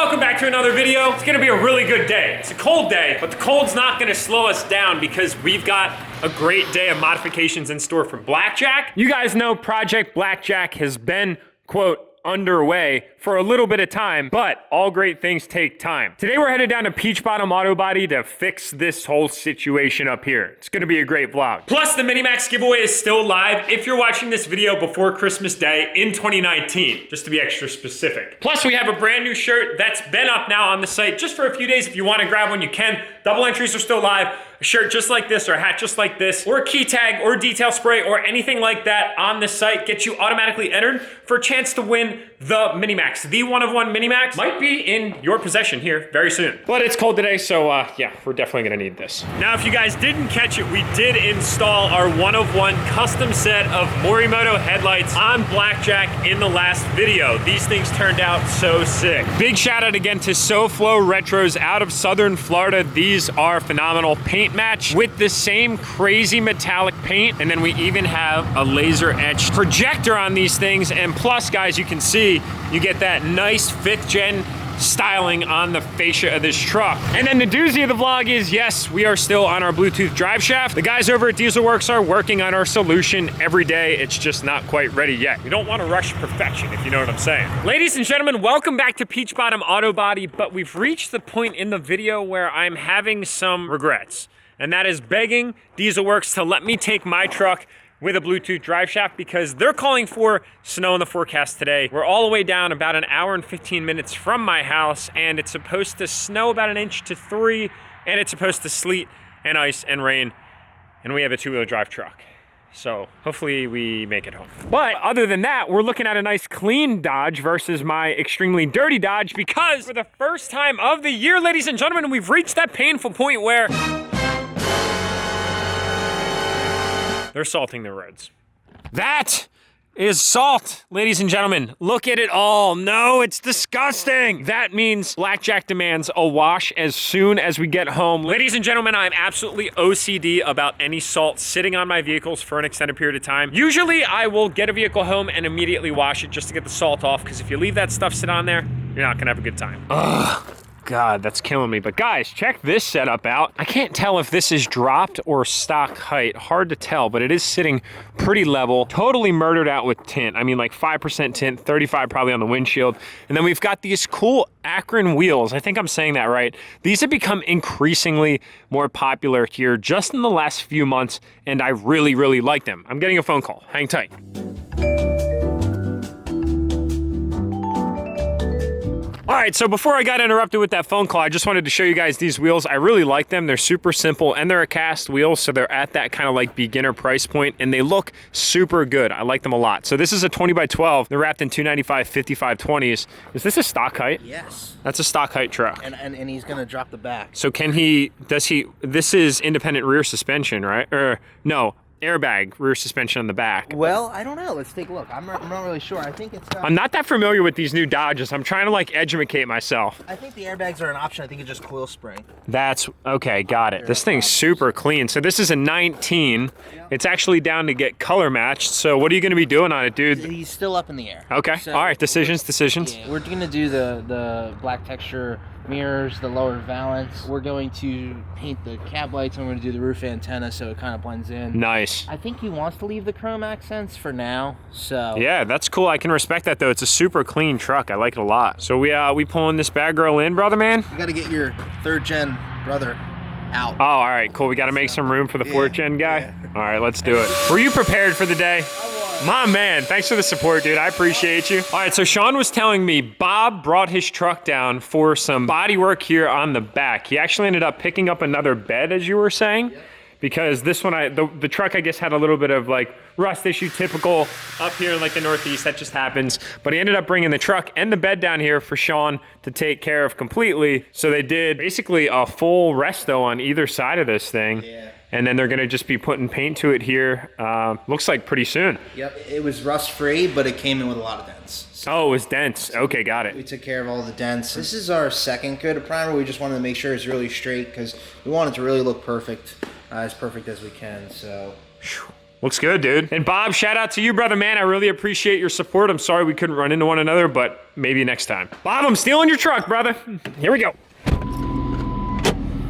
welcome back to another video. It's gonna be a really good day. It's a cold day, but the cold's not gonna slow us down because we've got a great day of modifications in store for Blackjack. You guys know Project Blackjack has been, quote, underway for a little bit of time, but all great things take time. Today we're headed down to Peach Bottom Auto Body to fix this whole situation up here. It's gonna be a great vlog. Plus the minimax giveaway is still live if you're watching this video before Christmas Day in 2019, just to be extra specific. Plus we have a brand new shirt that's been up now on the site just for a few days. If you wanna grab one, you can. Double entries are still live. A shirt just like this or a hat just like this or a key tag or detail spray or anything like that on the site gets you automatically entered for a chance to win the minimax. The one of one minimax might be in your possession here very soon. But it's cold today, so yeah, we're definitely gonna need this. Now, if you guys didn't catch it, we did install our one of one custom set of Morimoto headlights on Blackjack in the last video. These things turned out so sick. Big shout out again to SoFlo Retros out of Southern Florida. These are phenomenal. Paint match with the same crazy metallic paint, and then we even have a laser etched projector on these things, and plus guys, you can see you get that nice 5th gen styling on the fascia of this truck. And then the doozy of the vlog is, yes, we are still on our Bluetooth drive shaft. The guys over at DieselWorks are working on our solution every day. It's just not quite ready yet. We don't want to rush perfection, if you know what I'm saying. Ladies and gentlemen, welcome back to Peach Bottom Auto Body, but we've reached the point in the video where I'm having some regrets. And that is begging DieselWorks to let me take my truck with a Bluetooth drive shaft because they're calling for snow in the forecast today. We're all the way down about an hour and 15 minutes from my house, and it's supposed to snow about 1 to 3 inches, and it's supposed to sleet and ice and rain, and we have a 2-wheel drive truck. So hopefully we make it home. But other than that, we're looking at a nice clean Dodge versus my extremely dirty Dodge because for the first time of the year, ladies and gentlemen, we've reached that painful point where they're salting the roads. That is salt, ladies and gentlemen. Look at it all. No, it's disgusting. That means Blackjack demands a wash as soon as we get home. Ladies and gentlemen, I'm absolutely OCD about any salt sitting on my vehicles for an extended period of time. Usually I will get a vehicle home and immediately wash it just to get the salt off, because if you leave that stuff sit on there, you're not gonna have a good time. Ugh. God, that's killing me. But guys, check this setup out. I can't tell if this is dropped or stock height. Hard to tell, but it is sitting pretty level. Totally murdered out with tint. I mean, like 5% tint, 35 probably on the windshield. And then we've got these cool Akron wheels. I think I'm saying that right. These have become increasingly more popular here just in the last few months, and I really, really like them. I'm getting a phone call. Hang tight. All right, so before I got interrupted with that phone call, I just wanted to show you guys these wheels. I really like them. They're super simple, and they're a cast wheel, so they're at that kind of like beginner price point, and they look super good. I like them a lot. So this is a 20x12. They're wrapped in 295 55/20s. Is this a stock height? Yes. That's a stock height truck. And he's gonna drop the back. So this is independent rear suspension, right? Or no, airbag rear suspension on the back. Well, I don't know. Let's take a look. I'm not really sure. I think it's I'm not that familiar with these new Dodges. I'm trying to like educate myself. I think the airbags are an option. I think it's just coil spring. That's okay, got it. This thing's super clean. So this is a 19. It's actually down to get color matched. So what are you gonna be doing on it, dude? He's still up in the air. Okay, so, all right, decisions. Yeah, we're gonna do the black texture mirrors, the lower valance. We're going to paint the cab lights, and we're gonna do the roof antenna so it kind of blends in. Nice. I think he wants to leave the chrome accents for now, so. Yeah, that's cool. I can respect that though. It's a super clean truck. I like it a lot. So we pulling this bad girl in, brother man? You gotta get your 3rd gen brother out. Oh, all right, cool. We gotta make some room for the 4th gen guy. Yeah. All right, let's do it. Were you prepared for the day? My man, thanks for the support, dude. I appreciate you. All right, so Sean was telling me Bob brought his truck down for some body work here on the back. He actually ended up picking up another bed, as you were saying. Yep. Because this one, the truck, I guess, had a little bit of like rust issue, typical up here in like the Northeast, that just happens. But he ended up bringing the truck and the bed down here for Sean to take care of completely. So they did basically a full resto on either side of this thing. Yeah. And then they're gonna just be putting paint to it here. Looks like pretty soon. Yep, it was rust free, but it came in with a lot of dents. So oh, it was dents. Okay, got it. We took care of all the dents. This is our second coat of primer. We just wanted to make sure it's really straight because we want it to really look perfect, as we can. So Looks good, dude. And Bob, shout out to you, brother, man. I really appreciate your support. I'm sorry we couldn't run into one another, but maybe next time. Bob, I'm stealing your truck, brother. Here we go.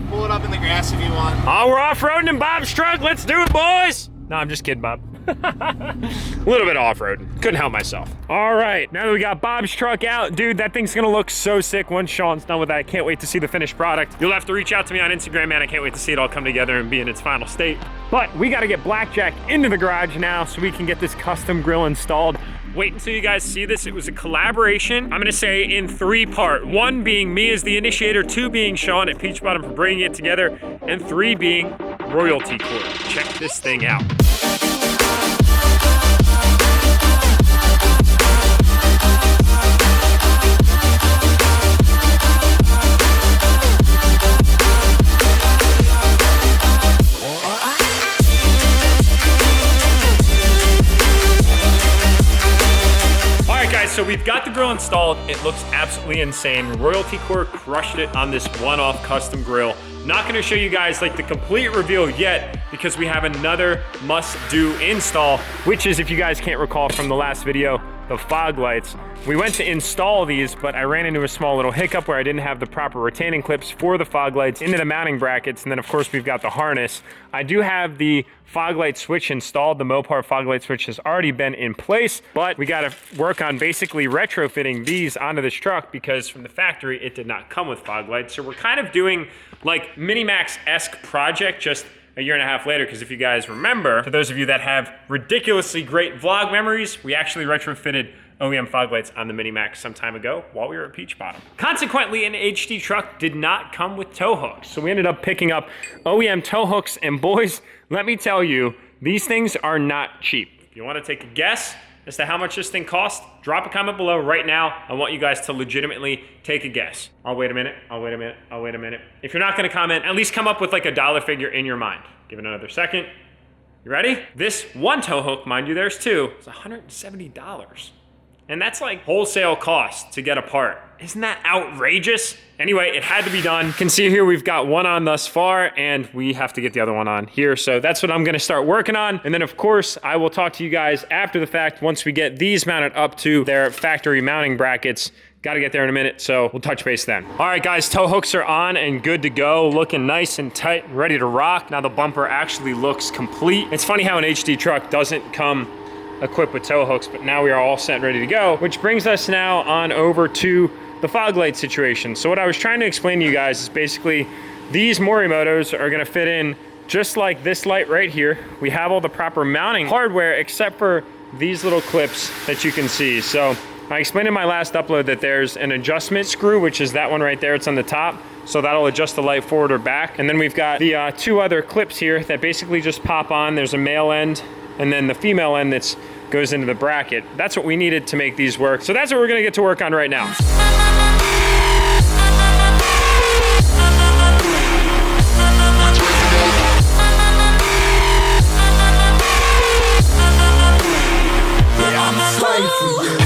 Pull it up in the grass if you want. Oh, we're off-roading in Bob's truck. Let's do it, boys. No, I'm just kidding, Bob. A little bit off-road. Couldn't help myself. All right, now that we got Bob's truck out, dude, that thing's gonna look so sick once Sean's done with that. I can't wait to see the finished product. You'll have to reach out to me on Instagram, man. I can't wait to see it all come together and be in its final state. But we gotta get Blackjack into the garage now so we can get this custom grill installed. Wait until you guys see this. It was a collaboration, I'm gonna say in 3-part. 1 being me as the initiator, 2 being Sean at Peach Bottom for bringing it together, and 3 being Royalty Corp. Check this thing out. So we've got the grill installed. It looks absolutely insane. Royalty Corp crushed it on this one-off custom grill. Not gonna show you guys like the complete reveal yet because we have another must-do install, which is, if you guys can't recall from the last video, the fog lights. We went to install these, but I ran into a small little hiccup where I didn't have the proper retaining clips for the fog lights into the mounting brackets, and then of course we've got the harness. I do have the fog light switch installed. The Mopar fog light switch has already been in place, but we gotta work on basically retrofitting these onto this truck because from the factory it did not come with fog lights. So we're kind of doing like minimax-esque project just a year and a half later, because if you guys remember, for those of you that have ridiculously great vlog memories, we actually retrofitted OEM fog lights on the Minimax some time ago while we were at Peach Bottom. Consequently, an HD truck did not come with tow hooks, so we ended up picking up OEM tow hooks, and boys, let me tell you, these things are not cheap. If you want to take a guess as to how much this thing costs, drop a comment below right now. I want you guys to legitimately take a guess. I'll wait a minute, I'll wait a minute, I'll wait a minute. If you're not gonna comment, at least come up with like a dollar figure in your mind. Give it another second. You ready? This one tow hook, mind you, there's 2, it's $170. And that's like wholesale cost to get a part. Isn't that outrageous? Anyway, it had to be done. You can see here we've got one on thus far, and we have to get the other one on here. So that's what I'm gonna start working on. And then of course, I will talk to you guys after the fact once we get these mounted up to their factory mounting brackets. Gotta get there in a minute, so we'll touch base then. All right, guys, tow hooks are on and good to go, looking nice and tight, ready to rock. Now the bumper actually looks complete. It's funny how an HD truck doesn't come equipped with tow hooks, but now we are all set and ready to go, which brings us now on over to the fog light situation. So what I was trying to explain to you guys is basically these Morimotos are gonna fit in just like this light right here. We have all the proper mounting hardware except for these little clips that you can see. So I explained in my last upload that there's an adjustment screw, which is that one right there, it's on the top. So that'll adjust the light forward or back. And then we've got the 2 other clips here that basically just pop on. There's a male end and then the female end that goes into the bracket. That's what we needed to make these work. So that's what we're gonna get to work on right now. I'm a slave for you.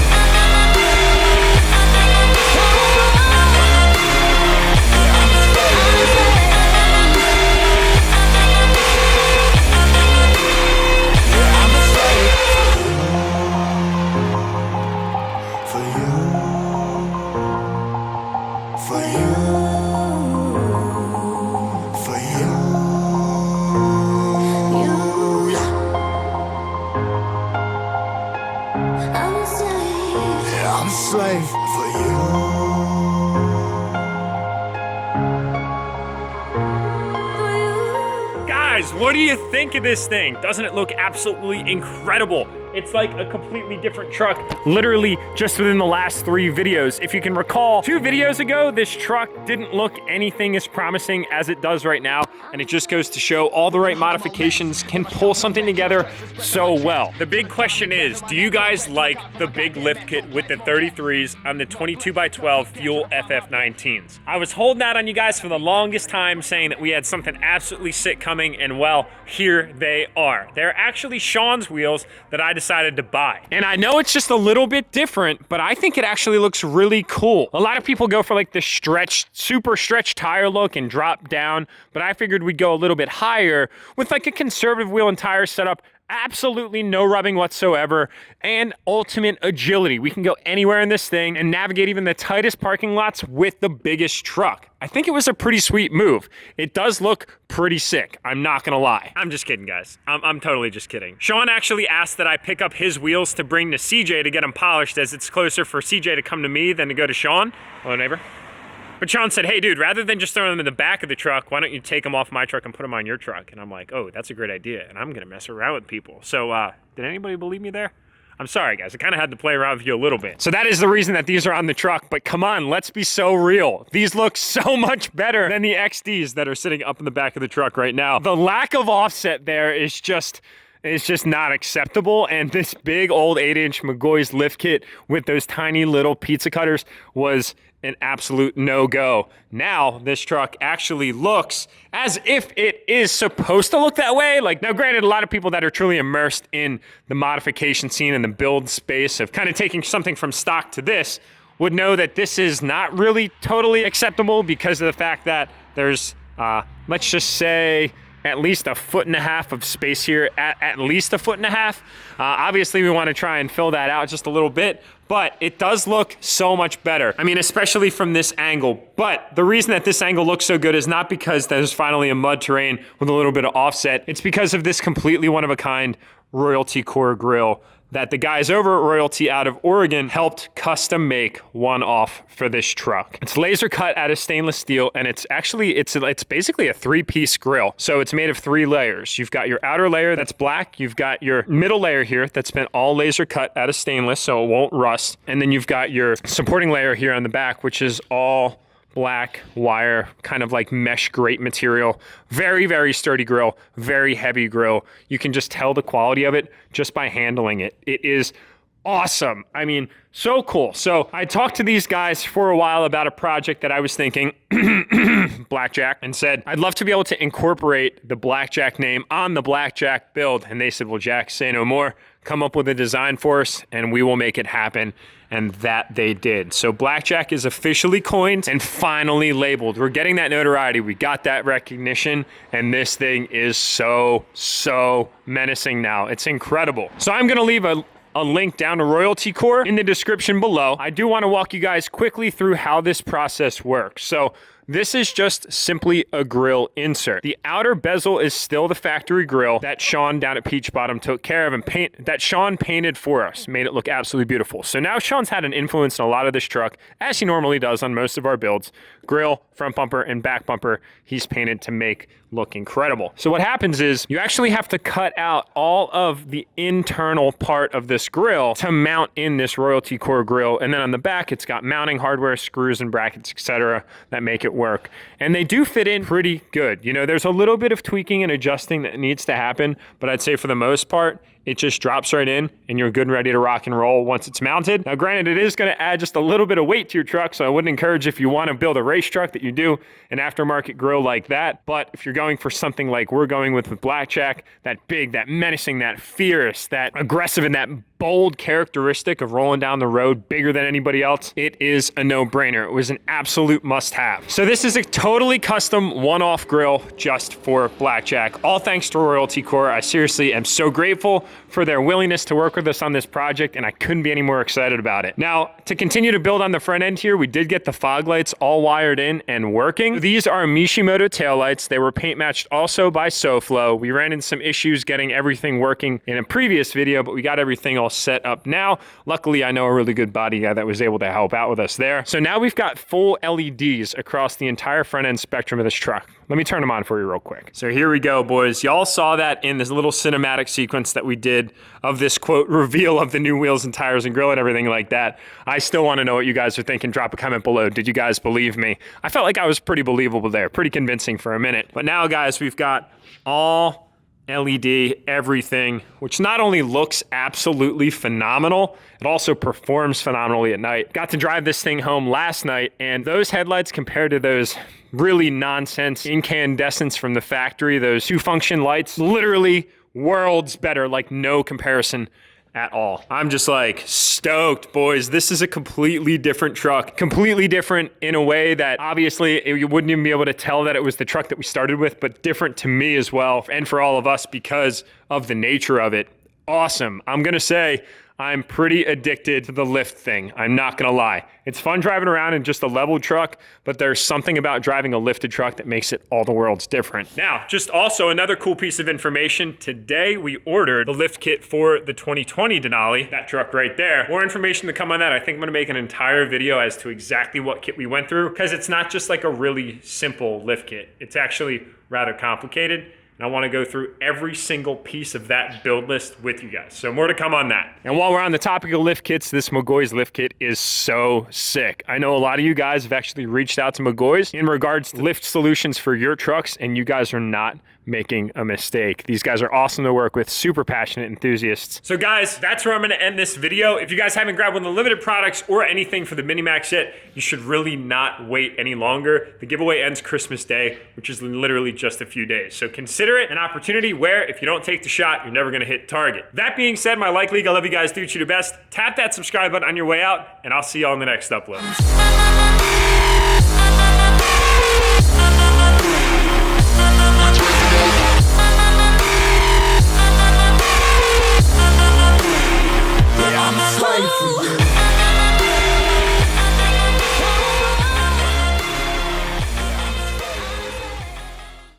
Guys, what do you think of this thing? Doesn't it look absolutely incredible? It's like a completely different truck, literally just within the last 3 videos. If you can recall, 2 videos ago, this truck didn't look anything as promising as it does right now, and it just goes to show all the right modifications can pull something together so well. The big question is, do you guys like the big lift kit with the 33s on the 22x12 Fuel FF19s? I was holding out on you guys for the longest time saying that we had something absolutely sick coming, and well, here they are. They're actually Sean's wheels that I decided to buy. And I know it's just a little bit different, but I think it actually looks really cool. A lot of people go for like the super stretched tire look and drop down, but I figured we'd go a little bit higher with like a conservative wheel and tire setup absolutely no rubbing whatsoever, and ultimate agility. We can go anywhere in this thing and navigate even the tightest parking lots with the biggest truck. I think it was a pretty sweet move. It does look pretty sick, I'm not gonna lie. I'm just kidding, guys. I'm totally just kidding. Sean actually asked that I pick up his wheels to bring to CJ to get them polished, as it's closer for CJ to come to me than to go to Sean. Hello, neighbor. But Sean said, hey, dude, rather than just throwing them in the back of the truck, why don't you take them off my truck and put them on your truck? And I'm like, oh, that's a great idea. And I'm going to mess around with people. So did anybody believe me there? I'm sorry, guys. I kind of had to play around with you a little bit. So that is the reason that these are on the truck. But come on, let's be so real. These look so much better than the XDs that are sitting up in the back of the truck right now. The lack of offset there is just... it's just not acceptable, and this big old 8-inch McGoy's lift kit with those tiny little pizza cutters was an absolute no-go. Now, this truck actually looks as if it is supposed to look that way. Like, now granted, a lot of people that are truly immersed in the modification scene and the build space of kind of taking something from stock to this would know that this is not really totally acceptable because of the fact that there's, let's just say, at least 1.5 feet of space here, at least 1.5 feet. Obviously, we want to try and fill that out just a little bit, but it does look so much better. I mean, especially from this angle. But the reason that this angle looks so good is not because there's finally a mud terrain with a little bit of offset. It's because of this completely one-of-a-kind Royalty Core grill that the guys over at Royalty out of Oregon helped custom make one off for this truck. It's laser cut out of stainless steel, and it's actually, it's basically a 3-piece grill. So it's made of 3 layers. You've got your outer layer that's black, you've got your middle layer here that's been all laser cut out of stainless so it won't rust, and then you've got your supporting layer here on the back, which is all black wire, kind of like mesh grate material. Very, very sturdy grill, very heavy grill. You can just tell the quality of it just by handling it. It is awesome. I mean, so cool. So I talked to these guys for a while about a project that I was thinking, Blackjack, and said, I'd love to be able to incorporate the Blackjack name on the Blackjack build. And they said, well, Jack, say no more. Come up with a design for us and we will make it happen. And that they did. So Blackjack is officially coined and finally labeled. We're getting that notoriety. We got that recognition, and this thing is so menacing now. It's incredible. So I'm gonna leave a link down to Royalty Core in the description below. I do want to walk you guys quickly through how this process works. So this is just simply a grill insert. The outer bezel is still the factory grill that Sean down at Peach Bottom took care of and that Sean painted for us, made it look absolutely beautiful. So now Sean's had an influence in a lot of this truck, as he normally does on most of our builds. Grill, front bumper, and back bumper, he's painted to make look incredible. So what happens is you actually have to cut out all of the internal part of this grill to mount in this Royalty Core grill, and then on the back it's got mounting hardware, screws and brackets, etc. that make it work. And they do fit in pretty good. You know, there's a little bit of tweaking and adjusting that needs to happen, but I'd say for the most part, it just drops right in and you're good and ready to rock and roll once it's mounted. Now, granted, it is going to add just a little bit of weight to your truck, so I wouldn't encourage, if you want to build a race truck, that you do an aftermarket grill like that. But if you're going for something like we're going with Blackjack, that big, that menacing, that fierce, that aggressive, and that bold characteristic of rolling down the road bigger than anybody else, it is a no-brainer. It was an absolute must-have. So this is a totally custom one-off grill just for Blackjack, all thanks to Royalty Core. I seriously am so grateful for their willingness to work with us on this project, and I couldn't be any more excited about it. Now, to continue to build on the front end here, we did get the fog lights all wired in and working. These are Mishimoto taillights. They were paint matched also by SoFlo. We ran into some issues getting everything working in a previous video, but we got everything all set up now. Luckily, I know a really good body guy that was able to help out with us there. So now we've got full LEDs across the entire front end spectrum of this truck. Let me turn them on for you real quick. So here we go, boys. Y'all saw that in this little cinematic sequence that we did of this, quote, reveal of the new wheels and tires and grill and everything like that. I still want to know what you guys are thinking. Drop a comment below. Did you guys believe me? I felt like I was pretty believable there, pretty convincing for a minute. But now, guys, we've got all LED, everything, which not only looks absolutely phenomenal, it also performs phenomenally at night. Got to drive this thing home last night, and those headlights compared to those really nonsense incandescents from the factory, those 2-function lights, literally worlds better, like no comparison at all. I'm just like stoked, boys. This is a completely different truck. Completely different in a way that obviously you wouldn't even be able to tell that it was the truck that we started with, but different to me as well, and for all of us because of the nature of it. Awesome. I'm gonna say I'm pretty addicted to the lift thing. I'm not gonna lie. It's fun driving around in just a level truck, but there's something about driving a lifted truck that makes it all the world's different. Now, just also another cool piece of information. Today, we ordered the lift kit for the 2020 Denali, that truck right there. More information to come on that. I think I'm gonna make an entire video as to exactly what kit we went through, because it's not just like a really simple lift kit. It's actually rather complicated. And I want to go through every single piece of that build list with you guys. So more to come on that. And while we're on the topic of lift kits, this McGoy's lift kit is so sick. I know a lot of you guys have actually reached out to McGoy's in regards to lift solutions for your trucks, and you guys are not making a mistake. These guys are awesome to work with, super passionate enthusiasts. So guys, that's where I'm gonna end this video. If you guys haven't grabbed one of the limited products or anything for the minimax yet, you should really not wait any longer. The giveaway ends Christmas Day, which is literally just a few days. So consider it an opportunity where if you don't take the shot, you're never gonna hit target. That being said, my like league, I love you guys, do what you do best. Tap that subscribe button on your way out, and I'll see you all in the next upload.